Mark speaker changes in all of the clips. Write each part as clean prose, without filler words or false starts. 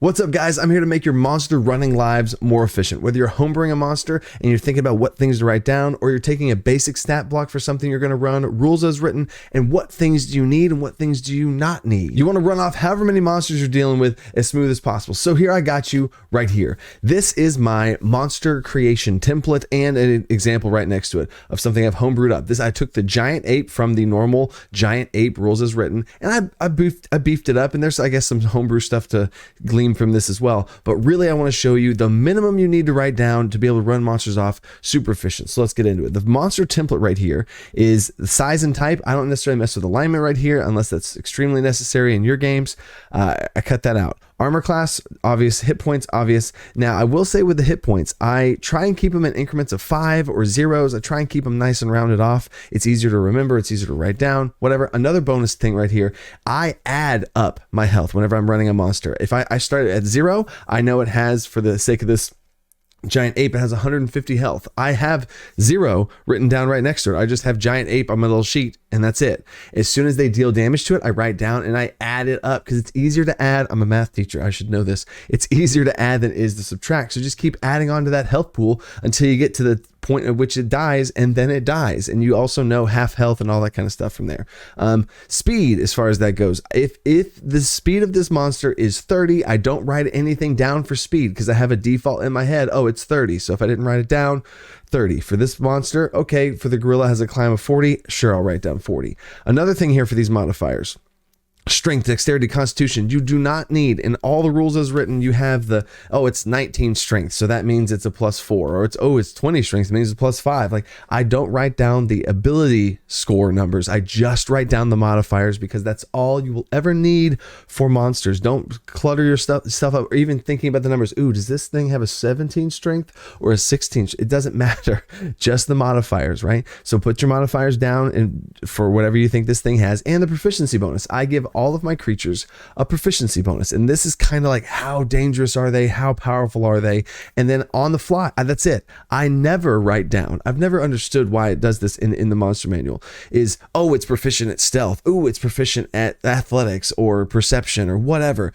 Speaker 1: What's up, guys? I'm here to make your monster running lives more efficient. Whether you're homebrewing a monster and you're thinking about what things to write down, or you're taking a basic stat block for something you're going to run, rules as written, and what things do you need and what things do you not need. You want to run off however many monsters you're dealing with as smooth as possible. So here I got you right here. This is my monster creation template and an example right next to it of something I've homebrewed up. I took the giant ape from the normal giant ape rules as written, and I beefed it up, and there's, I guess, some homebrew stuff to glean from this as well. But really, I want to show you the minimum you need to write down to be able to run monsters off super efficient. So let's get into it. The monster template right here is the size and type. I don't necessarily mess with alignment right here unless that's extremely necessary in your games. I cut that out. Armor class, obvious. Hit points, obvious. Now, I will say with the hit points, I try and keep them in increments of 5 or 0s. I try and keep them nice and rounded off. It's easier to remember. It's easier to write down, whatever. Another bonus thing right here, I add up my health whenever I'm running a monster. If I start at 0, I know it has, for the sake of this giant ape, it has 150 health. I have 0 written down right next to it. I just have giant ape on my little sheet, and that's it. As soon as they deal damage to it, I write down and I add it up because it's easier to add. I'm a math teacher, I should know this. It's easier to add than it is to subtract. So just keep adding on to that health pool until you get to the point at which it dies, and then it dies, and you also know half health and all that kind of stuff from there. Speed, as far as that goes, if the speed of this monster is 30, I don't write anything down for speed because I have a default in my head. Oh, it's 30. So if I didn't write it down, 30 for this monster. Okay, for the gorilla has a climb of 40. Sure, I'll write down 40. Another thing here for these modifiers: strength, dexterity, constitution. You do not need, in all the rules as written, you have the, it's 19 strength, so that means it's a +4, or it's 20 strength, it means it's +5. Like, I don't write down the ability score numbers. I just write down the modifiers because that's all you will ever need for monsters. Don't clutter your stuff up, or even thinking about the numbers. Ooh, does this thing have a 17 strength or a 16? It doesn't matter. Just the modifiers, right? So put your modifiers down and for whatever you think this thing has, and the proficiency bonus. I give all of my creatures a proficiency bonus, and this is kind of like, how dangerous are they, how powerful are they, and then on the fly, that's it. I never write down. I've never understood why it does this in the monster manual. Is, it's proficient at stealth, it's proficient at athletics or perception or whatever.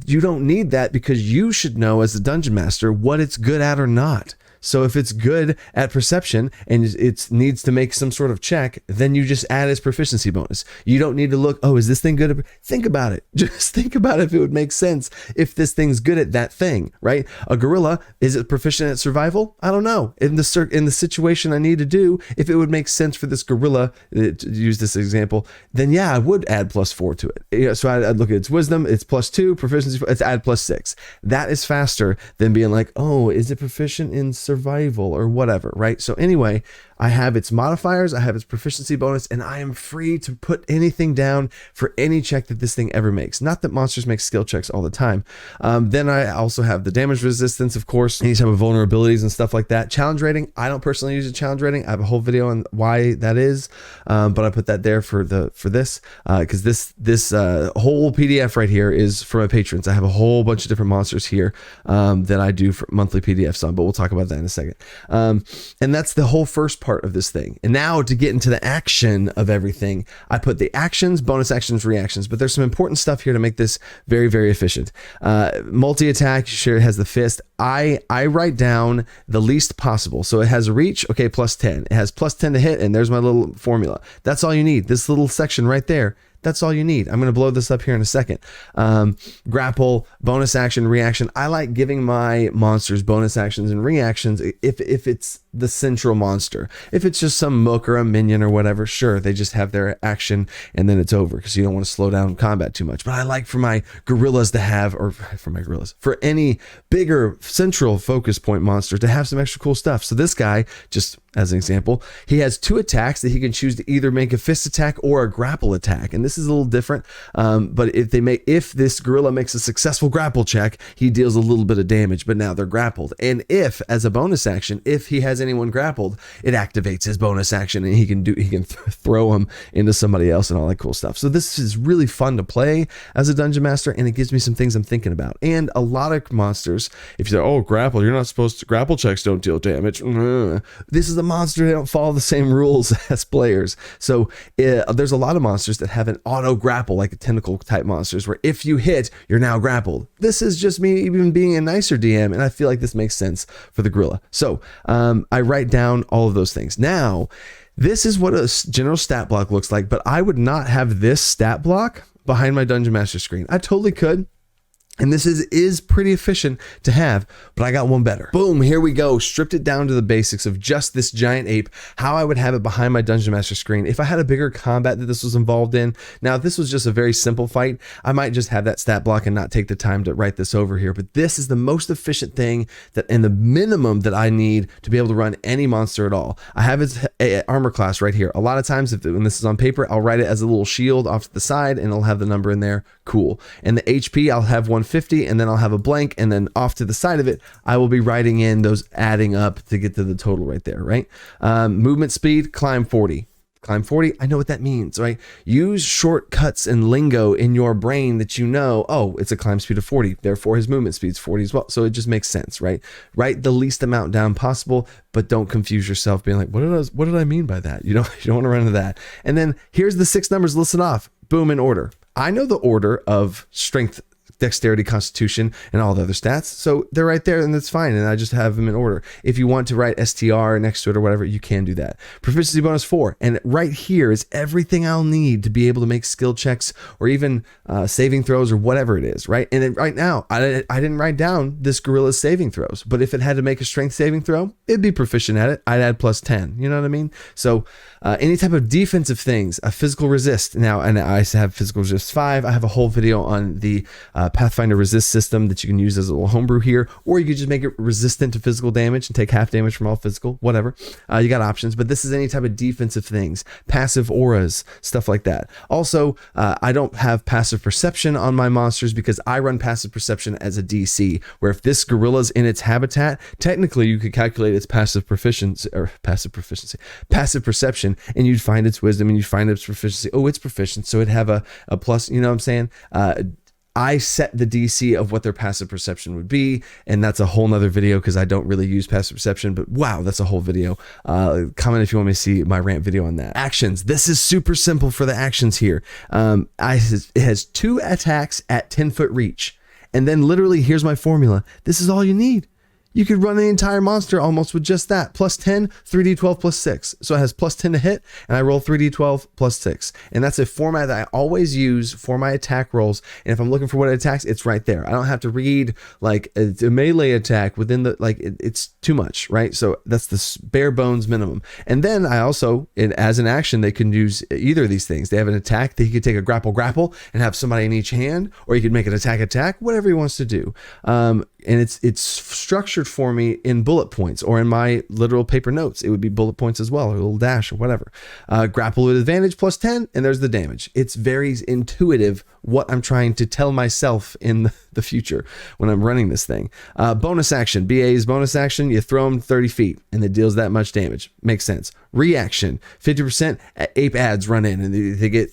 Speaker 1: You don't need that because you should know as the dungeon master what it's good at or not. So if it's good at perception and it needs to make some sort of check, then you just add its proficiency bonus. You don't need to look, is this thing good at, think about it. Just think about if it would make sense if this thing's good at that thing, right? A gorilla, is it proficient at survival? I don't know. In the situation I need to do, if it would make sense for this gorilla, to use this example, then yeah, I would add +4 to it. So I'd look at its wisdom, it's +2, proficiency, it's add +6. That is faster than being like, is it proficient in survival or whatever, right? So anyway, I have its modifiers, I have its proficiency bonus, and I am free to put anything down for any check that this thing ever makes. Not that monsters make skill checks all the time. Then I also have the damage resistance, of course, any type of vulnerabilities and stuff like that. Challenge rating, I don't personally use a challenge rating. I have a whole video on why that is, but I put that there for this because this whole PDF right here is for my patrons. I have a whole bunch of different monsters here that I do for monthly PDFs on, but we'll talk about that in a second. And that's the whole first part of this thing. And now to get into the action of everything, I put the actions, bonus actions, reactions, but there's some important stuff here to make this very, very efficient. Multi-attack, sure, it has the fist. I write down the least possible. So it has reach, okay, +10. It has +10 to hit, and there's my little formula. That's all you need. This little section right there, that's all you need. I'm going to blow this up here in a second. Grapple, bonus action, reaction. I like giving my monsters bonus actions and reactions if it's the central monster. If it's just some mook or a minion or whatever, sure, they just have their action and then it's over because you don't want to slow down combat too much. But I like for my gorillas to have, or for any bigger central focus point monster to have some extra cool stuff. So this guy, just as an example, he has 2 attacks that he can choose to either make a fist attack or a grapple attack. And this is a little different. But if this gorilla makes a successful grapple check, he deals a little bit of damage, but now they're grappled. And if, as a bonus action, if he has anyone grappled, it activates his bonus action and he can throw him into somebody else and all that cool stuff. So this is really fun to play as a dungeon master, and it gives me some things I'm thinking about. And a lot of monsters, if you say, grapple, you're not supposed to, grapple checks don't deal damage. This is a monster, they don't follow the same rules as players. So there's a lot of monsters that have an auto grapple, like a tentacle type monsters, where if you hit, you're now grappled. This is just me even being a nicer DM, and I feel like this makes sense for the gorilla. So I write down all of those things. Now, this is what a general stat block looks like, but I would not have this stat block behind my Dungeon Master screen. I totally could. And this is pretty efficient to have, but I got one better. Boom, here we go. Stripped it down to the basics of just this giant ape, how I would have it behind my Dungeon Master screen. If I had a bigger combat that this was involved in, now if this was just a very simple fight, I might just have that stat block and not take the time to write this over here. But this is the most efficient thing that, and the minimum that I need to be able to run any monster at all. I have its armor class right here. A lot of times when this is on paper, I'll write it as a little shield off to the side and it'll have the number in there. Cool. And the HP, I'll have 150, and then I'll have a blank, and then off to the side of it, I will be writing in those adding up to get to the total right there, right? Movement speed, climb 40. Climb 40, I know what that means, right? Use shortcuts and lingo in your brain that you know, oh, it's a climb speed of 40, therefore his movement speed's 40 as well. So it just makes sense, right? Write the least amount down possible, but don't confuse yourself being like, what did I mean by that? You don't want to run into that. And then here's the 6 numbers listed off, boom, in order. I know the order of strength, dexterity, constitution, and all the other stats. So they're right there, and that's fine. And I just have them in order. If you want to write STR next to it or whatever, you can do that. Proficiency bonus 4. And right here is everything I'll need to be able to make skill checks or even saving throws or whatever it is, right? And right now, I didn't write down this gorilla's saving throws, but if it had to make a strength saving throw, it'd be proficient at it. I'd add plus 10. You know what I mean? So any type of defensive things, a physical resist. Now, and I have physical resist 5. I have a whole video on the Pathfinder resist system that you can use as a little homebrew here, or you could just make it resistant to physical damage and take half damage from all physical, whatever. You got options, but this is any type of defensive things, passive auras, stuff like that. Also, I don't have passive perception on my monsters because I run passive perception as a DC, where if this gorilla's in its habitat, technically you could calculate its passive perception, and you'd find its wisdom and you'd find its proficiency. Oh, it's proficient, so it'd have a plus, you know what I'm saying? I set the DC of what their passive perception would be, and that's a whole nother video because I don't really use passive perception, but wow, that's a whole video. Comment if you want me to see my rant video on that. Actions. This is super simple for the actions here. It has 2 attacks at 10-foot reach, and then literally here's my formula. This is all you need. You could run the entire monster almost with just that. Plus 10, 3d12 plus 6. So it has plus 10 to hit, and I roll 3d12 plus 6. And that's a format that I always use for my attack rolls. And if I'm looking for what it attacks, it's right there. I don't have to read like a melee attack within the, like it's too much, right? So that's the bare bones minimum. And then I also, as an action, they can use either of these things. They have an attack that he could take a grapple and have somebody in each hand, or he could make an attack, whatever he wants to do. And it's structured for me in bullet points or in my literal paper notes. It would be bullet points as well, or a little dash or whatever. Grapple with advantage plus 10, and there's the damage. It's very intuitive what I'm trying to tell myself in the future when I'm running this thing. Bonus action, BA's bonus action, you throw him 30 feet and it deals that much damage. Makes sense. Reaction, 50%, ape ads run in and they get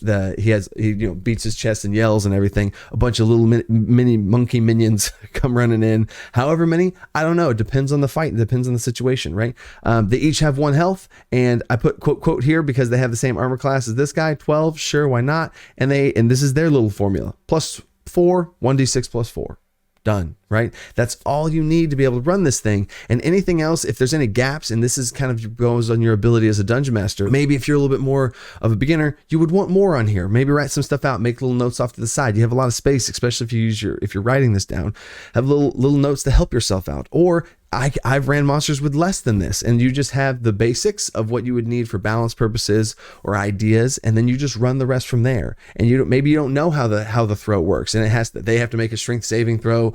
Speaker 1: he beats his chest and yells and everything. A bunch of little mini monkey minions come running in. However many, I don't know. It depends on the fight. It depends on the situation, right? They each have 1 health, and I put quote here because they have the same armor class as this guy, 12. Sure, why not? And this is their little formula. Plus 4, 1d6 plus 4. Done, right? That's all you need to be able to run this thing. And anything else, if there's any gaps, and this is kind of goes on your ability as a dungeon master, maybe if you're a little bit more of a beginner, you would want more on here. Maybe write some stuff out, make little notes off to the side. You have a lot of space, especially if you're writing this down. Have little notes to help yourself out. Or I've ran monsters with less than this, and you just have the basics of what you would need for balance purposes or ideas, and then you just run the rest from there. And maybe you don't know how the throw works, and they have to make a strength saving throw,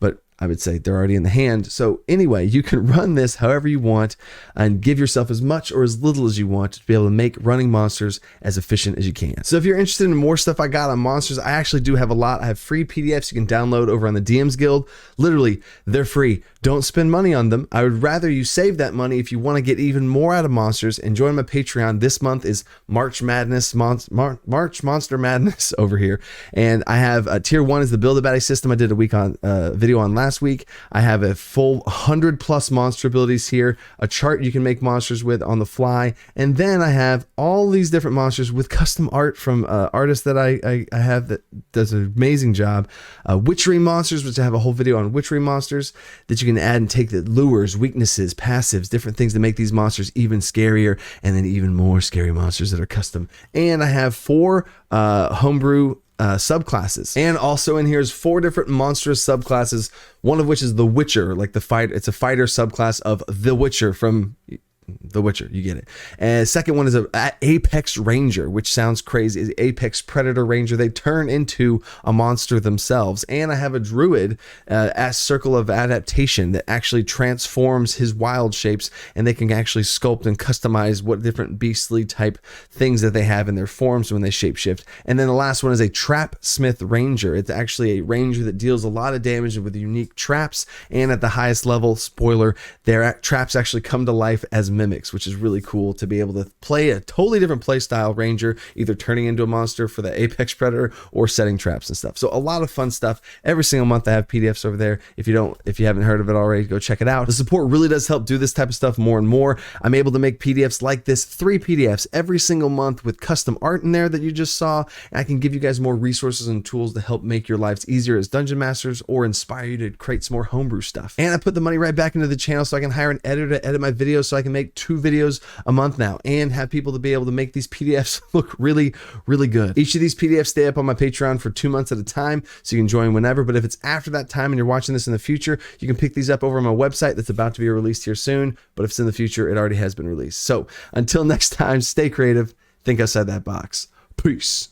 Speaker 1: but I would say they're already in the hand. So anyway, you can run this however you want and give yourself as much or as little as you want to be able to make running monsters as efficient as you can. So if you're interested in more stuff I got on monsters, I actually do have a lot. I have free PDFs you can download over on the DM's Guild. Literally, they're free. Don't spend money on them. I would rather you save that money if you want to get even more out of monsters and join my Patreon. This month is March Monster Madness over here. And I have tier 1 is the Build a Baddie system I did a video on last last week. I have a full 100+ monster abilities here, a chart you can make monsters with on the fly, and then I have all these different monsters with custom art from artists that I have that does an amazing job. Witchery monsters, which I have a whole video on witchery monsters that you can add and take the lures, weaknesses, passives, different things to make these monsters even scarier, and then even more scary monsters that are custom. And I have 4 homebrew subclasses, and also in here is 4 different monstrous subclasses, one of which is the Witcher, like the fight. It's a fighter subclass of the Witcher from The Witcher, you get it. And second one is a Apex Ranger, which sounds crazy. Is Apex Predator Ranger. They turn into a monster themselves. And I have a Druid, Circle of Adaptation, that actually transforms his wild shapes, and they can actually sculpt and customize what different beastly type things that they have in their forms when they shapeshift. And then the last one is a Trap Smith Ranger. It's actually a ranger that deals a lot of damage with unique traps, and at the highest level, spoiler, their traps actually come to life as mimics, which is really cool to be able to play a totally different play style ranger, either turning into a monster for the Apex Predator or setting traps and stuff. So a lot of fun stuff. Every single month I have PDFs over there. If you haven't heard of it already, go check it out. The support really does help do this type of stuff more and more. I'm able to make PDFs like this, 3 PDFs every single month with custom art in there that you just saw. And I can give you guys more resources and tools to help make your lives easier as dungeon masters or inspire you to create some more homebrew stuff. And I put the money right back into the channel so I can hire an editor to edit my videos, so I can make 2 videos a month now and have people to be able to make these PDFs look really, really good. Each of these PDFs stay up on my Patreon for 2 months at a time, so you can join whenever. But if it's after that time and you're watching this in the future, you can pick these up over on my website that's about to be released here soon. But if it's in the future, it already has been released. So until next time, stay creative, think outside that box. Peace.